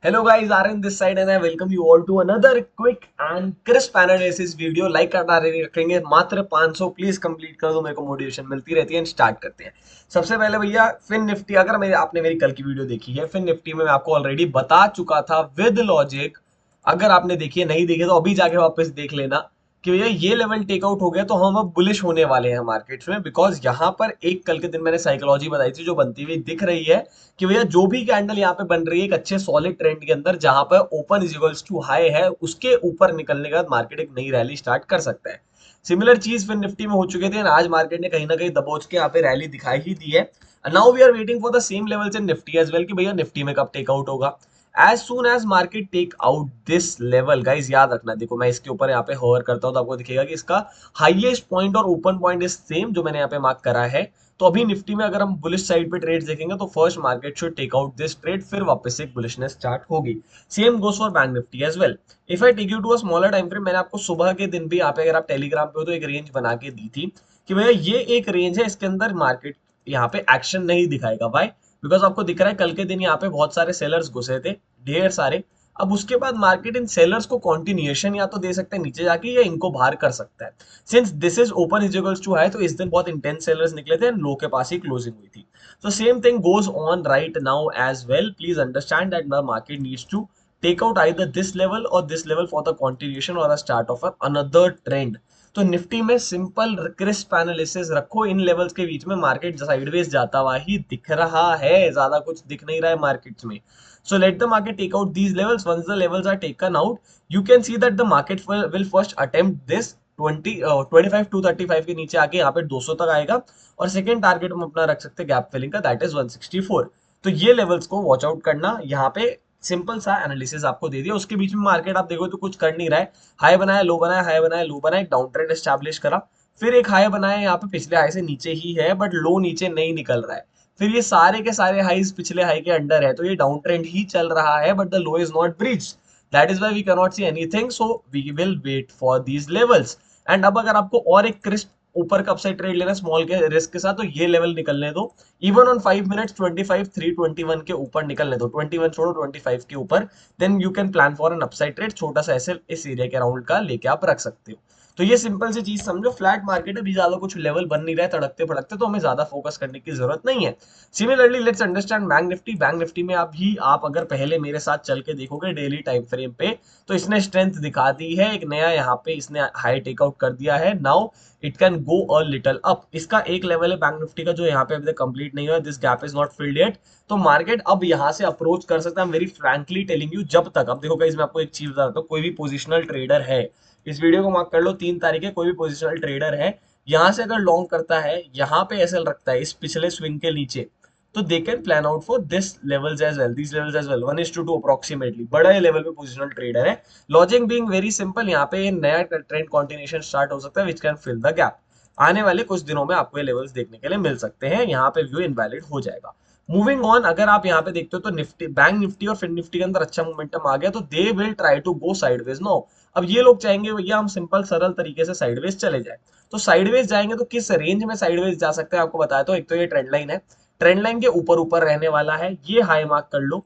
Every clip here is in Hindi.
Hello guys, Aaron this side and I welcome you all to another quick and crisp analysis video. Like करना रखेंगे मात्र 500, प्लीज कंप्लीट कर दो, मेरे को मोटिवेशन मिलती रहती है। स्टार्ट करते हैं। सबसे पहले भैया फिन निफ्टी, अगर मेरे आपने मेरी कल की वीडियो देखी है, फिन निफ्टी में मैं आपको ऑलरेडी बता चुका था विद लॉजिक। अगर आपने देखी है, नहीं देखी तो अभी जाके वापस देख लेना कि भैया ये लेवल टेकआउट हो गया तो हम अब बुलिश होने वाले हैं मार्केट्स में। बिकॉज यहाँ पर एक कल के दिन मैंने साइकोलॉजी बताई थी जो बनती हुई दिख रही है कि भैया जो भी कैंडल यहाँ पे बन रही है एक अच्छे सॉलिड ट्रेंड के अंदर, जहां पर open is equals to high है, उसके ऊपर निकलने के बाद मार्केट एक नई रैली स्टार्ट कर सकता है। सिमिलर चीज फिर निफ्टी में हो चुके थे, आज मार्केट ने कहीं ना कहीं दबोच के यहाँ पे रैली दिखाई ही दी है। Now we are waiting for the same levels in Nifty as well कि भैया निफ्टी में कब टेकआउट होगा। As soon as market take out this level, guys याद रखना, देखो मैं इसके ऊपर यहाँ पे होवर करता हूँ तो आपको दिखेगा कि इसका हाईएस्ट पॉइंट और ओपन पॉइंट इज सेम जो मैंने यहाँ पे मार्क करा है। तो अभी निफ्टी में अगर हम बुलिश साइड पे ट्रेड्स देखेंगे तो first market should take out this trade, फिर वापस से एक बुलिशनेस स्टार्ट होगी। Same goes for bank Nifty as well. If I take you to a smaller time frame, मैंने आपको सुबह के दिन भी यहाँ पे, अगर आप टेलीग्राम पे हो तो एक रेंज बना के दी थी कि भैया ये एक रेंज है, इसके अंदर मार्केट यहाँ पे एक्शन नहीं दिखाएगा। वाई? बिकॉज आपको दिख रहा है कल के दिन यहाँ पे बहुत सारे सेलर्स घुसे थे, ढेर सारे। अब उसके बाद मार्केट इन सेलर्स को कंटिन्यूएशन या तो दे सकता है नीचे जाके, या इनको बाहर कर सकता है। Since this is open is equals to high, तो इस दिन बहुत इंटेंस सेलर्स निकले थे, लो के पास ही क्लोजिंग हुई थी। So same thing goes on right now as well. Please understand that the market needs to take out either this level or this level for the continuation or a start of another trend. तो निफ्टी में सिंपल क्रिस्प एनालिसिस रखो, इन लेवल्स के बीच में मार्केट साइडवेज जाता हुआ ही दिख रहा है, ज्यादा कुछ दिख नहीं रहा है मार्केट्स में। So let the market take out these levels. Once the levels are taken out, you can see that the market will first attempt this 25 to 35 के नीचे आके यहाँ पे 200 तक आएगा। और सेकंड टारगेट हम अपना रख सकते हैं गैप फिलिंग का, दैट इज 164। तो ये लेवल्स को वॉच आउट करना। यहाँ पे सिंपल सा एनालिसिस आपको दे दिया, उसके बीच में मार्केट आप देखो तो कुछ कर नहीं रहा है। हाई बनाया, लो बनाया, हाई बनाया, लो बनाया, एक डाउन ट्रेंड एस्टैब्लिश करा, फिर एक हाई बनाया, यहाँ पे पिछले हाई से नीचे ही है बट लो नीचे नहीं निकल रहा है। फिर ये सारे के सारे हाईज पिछले हाई के अंडर है, तो ये डाउन ट्रेंड ही चल रहा है but the low is not breached. That is why we can not see anything, so we will wait for these levels. And अब अगर आपको और एक क्रिस्प ऊपर का अपसाइड ट्रेड लेना स्मॉल के रिस्क के साथ, तो ये लेवल निकलने दो। इवन ऑन 5 मिनट्स 25,321 के ऊपर निकलने दो, 21 छोड़ो 25 के ऊपर। Then you can plan for an upside trade, छोटा सा ऐसे इस एरिया के अराउंड का लेके आप रख सकते हो। तो ये सिंपल सी चीज समझो, फ्लैट मार्केट है, अभी ज्यादा कुछ लेवल बन नहीं रहा है तड़कते भड़कते, तो हमें ज्यादा फोकस करने की जरूरत नहीं है। Similarly let's understand bank Nifty. Bank Nifty में अभी आप अगर पहले मेरे साथ चल के देखोगे डेली टाइम फ्रेम पे, तो इसने स्ट्रेंथ दिखा दी है, एक नया यहाँ पे इसने हाई टेकआउट कर दिया है। Now it can go a little up. इसका एक लेवल है बैंक निफ्टी का जो यहाँ पे अभी तक कंप्लीट नहीं हुआ, this gap is not filled yet. तो मार्केट अब यहाँ से अप्रोच कर सकता है, वेरी फ्रैंकली टेलिंग यू। जब तक, अब देखो गाइस मैं आपको एक चीज बताता हूँ, कोई भी पोजिशनल ट्रेडर है, इस वीडियो को मार्क कर लो, 3 तारीख है, कोई भी पोजिशनल ट्रेडर है, यहाँ से अगर लॉन्ग करता है, यहाँ पे एसएल रखता है इस पिछले स्विंग के नीचे, तो they can plan out for this levels as well, this levels as well, 1:2 approximately. बड़ा ये लेवल पे पोजिशनल ट्रेडर है। लॉजिक बीइंग वेरी सिंपल, यहाँ पे नया ट्रेंड कंटिन्यूएशन स्टार्ट हो सकता है, which can fill the gap. आने वाले कुछ दिनों में आपको ये लेवल्स देखने के लिए मिल सकते हैं, यहाँ पे व्यू इनवैलिड हो जाएगा। मूविंग ऑन, अगर आप यहाँ पे देखते हो तो निफ्टी, बैंक निफ्टी और फिन निफ्टी के अंदर अच्छा मोमेंटम आ गया, तो they will try to go sideways no. अब ये लोग चाहेंगे भैया हम सिंपल सरल तरीके से साइडवेज चले जाए। तो साइडवेज जाएंगे तो किस रेंज में साइडवेज जा सकते हैं आपको बताया, तो एक तो ये ट्रेंड लाइन है, ट्रेंड लाइन के ऊपर ऊपर रहने वाला है, ये हाई मार्क कर लो।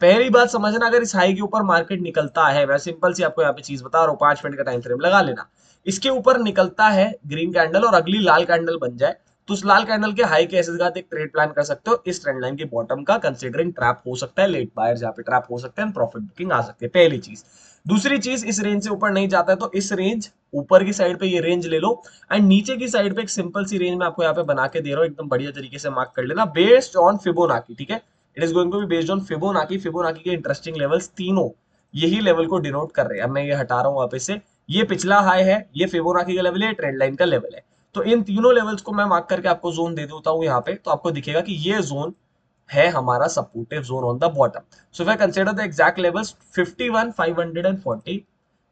पहली बात समझना, अगर इस हाई के ऊपर मार्केट निकलता है, मैं सिंपल सी आपको यहाँ पे चीज बता रहा हूँ, 5 मिनट का टाइम फ्रेम लगा लेना, इसके ऊपर निकलता है ग्रीन कैंडल और अगली लाल कैंडल बन जाए, तो उस लाल कैंडल के हाई के ऐसे एक ट्रेड प्लान कर सकते हो इस ट्रेंड लाइन के बॉटम का, कंसीडरिंग ट्रैप हो सकता है, लेट बायर जहाँ पे ट्रैप हो सकते हैं, प्रॉफिट बुकिंग आ सकती है, पहली चीज। दूसरी चीज, इस रेंज से ऊपर नहीं जाता है तो इस रेंज ऊपर की साइड पे ये रेंज ले लो, एंड नीचे की साइड पे एक सिंपल सी रेंज मैं आपको यहाँ पे बना के दे रहा हूँ, एकदम बढ़िया तरीके से मार्क कर लेना, बेस्ड ऑन फिबोनाची, ठीक है। It is going to be based on Fibonacci. Fibonacci के इंटरेस्टिंग लेवल्स तीनों यही लेवल को डिनोट कर रहे हैं। अब मैं ये हटा रहा हूँ वापस से, ये पिछला हाई है, ये फिबोनाची का लेवल है, ट्रेंड लाइन का लेवल है। तो इन तीनों लेवल्स को मैं मार्क करके आपको जोन दे देता हूँ यहाँ पे, तो आपको दिखेगा कि ये जोन है हमारा supportive zone on the bottom. So if I consider the exact levels, 51,540,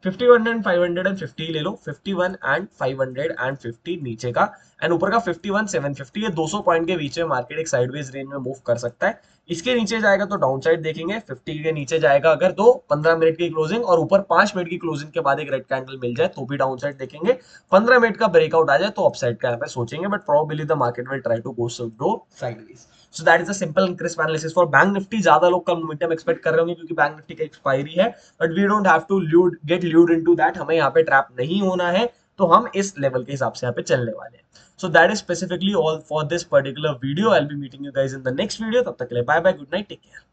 51 and 550 ले लो, 51 एंड 550 नीचे का, एंड ऊपर का 51,750, ये 200 पॉइंट के बीच में मार्केट एक साइडवेज रेंज में मूव कर सकता है। इसके नीचे जाएगा तो डाउन साइड देखेंगे, 50 के नीचे जाएगा अगर तो 15 मिनट की क्लोजिंग, और ऊपर 5 मिनट की क्लोजिंग के बाद एक रेड कैंडल मिल जाए तो भी डाउन साइड देखेंगे। 15 मिनट का ब्रेकआउट आ जाए तो अप साइड का यहाँ पे सोचेंगे, but probably the market will try to go sideways. So that is a simple and crisp analysis for bank Nifty. ज्यादा लोग कल मोमेंटम एक्सपेक्ट कर रहे होंगे क्योंकि बैंक निफ्टी का एक्सपायरी है, but we don't have to get lured into that. हमें यहाँ पे ट्रैप नहीं होना है, तो हम इस लेवल के हिसाब से यहाँ पे चलने वाले हैं। So that is specifically all for this particular video. I'll be meeting you guys in the next video. तब तक के लिए bye bye, good night, take care.